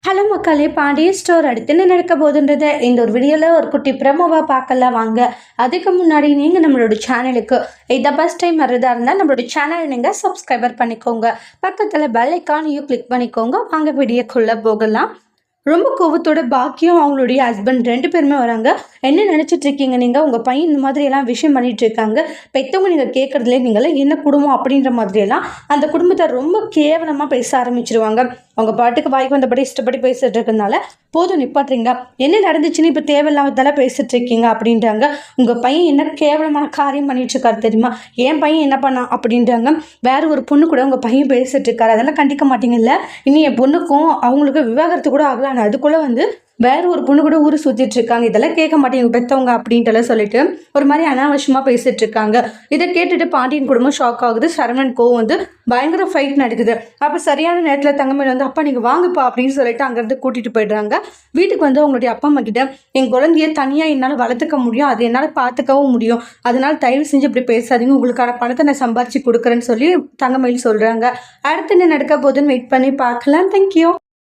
Hello மக்களே, Pandian store அடுத்து என்ன நடக்க போகுதுன்றதை இந்த ஒரு வீடியோவில் ஒரு குட்டி ப்ரமோவாக பார்க்கலாம் வாங்க. அதுக்கு முன்னாடி நீங்கள் நம்மளோட சேனலுக்கு இதை ஃபஸ்ட் டைம் வர்றதா இருந்தால் நம்மளோட சேனலை நீங்கள் சப்ஸ்கிரைபர் பண்ணிக்கோங்க. பக்கத்தில் பெல் ஐக்கானையும் கிளிக் பண்ணிக்கோங்க. வாங்க வீடியோக்குள்ளே போகலாம். ரொம்ப கோவத்தோட பாக்கியம் அவங்களுடைய ஹஸ்பண்ட் 2 பேருமே வராங்க. என்ன நினச்சிட்டு இருக்கீங்க நீங்கள்? உங்கள் பையன் இந்த மாதிரியெல்லாம் விஷயம் பண்ணிட்டு இருக்காங்க. பெற்றவங்க நீங்கள் கேட்குறதுலே நீங்களே என்ன குடும்பம் அப்படின்ற மாதிரியெல்லாம் அந்த குடும்பத்தை ரொம்ப கேவலமாக பேச ஆரம்பிச்சிருவாங்க. அவங்க பாட்டுக்கு வாய்க்கு வந்தபடி இஷ்டப்படி பேசிட்டு இருக்கிறதுனால போதும் நிப்பாட்டுறீங்களா? என்ன நடந்துச்சுன்னு இப்போ தேவையில்லாமதெல்லாம் பேசிட்டு இருக்கீங்க அப்படின்றாங்க. உங்கள் பையன் என்ன கேவலமான காரியம் பண்ணிட்டு இருக்காரு தெரியுமா? என் பையன் என்ன பண்ணான் அப்படின்றாங்க. வேற ஒரு பொண்ணு கூட உங்கள் பையன் பேசிட்டு இருக்காரு, அதெல்லாம் கண்டிக்க மாட்டீங்கல்ல? இனி என் பொண்ணுக்கும் அவங்களுக்கு விவாகரத்து கூட ஆகலாம், அதுக்குள்ளே வேற ஒரு பொண்ணு கூட ஊர் சுற்றிட்டு இருக்காங்க, இதெல்லாம் கேட்க மாட்டேங்க பெற்றவங்க அப்படின்ட்டுலாம் சொல்லிட்டு ஒரு மாதிரி அனாவசியமாக பேசிட்டு இருக்காங்க. இதை கேட்டுட்டு பாண்டியன் குடும்பம் ஷாக் ஆகுது. சரவணன் கோவம் பயங்கர ஃபைட் நடக்குது. அப்போ சரியான நேரத்தில் தங்கமேல் அப்பா நீங்கள் வாங்கப்பா அப்படின்னு சொல்லிட்டு அங்கேருந்து கூட்டிகிட்டு போயிடுறாங்க. வீட்டுக்கு அவங்களுடைய அப்பா அம்மா கிட்ட என் குழந்தைய தனியாக என்னால் வளர்த்துக்க முடியும், அது என்னால் பார்த்துக்கவும் முடியும், அதனால் தயவு செஞ்சு இப்படி பேசாதீங்க, உங்களுக்கான பணத்தை நான் சம்பாரிச்சு கொடுக்குறேன்னு சொல்லி தங்கமேல் சொல்கிறாங்க. அடுத்து என்ன நடக்க போகுதுன்னு வெயிட் பண்ணி பார்க்கலாம். தேங்க்யூ.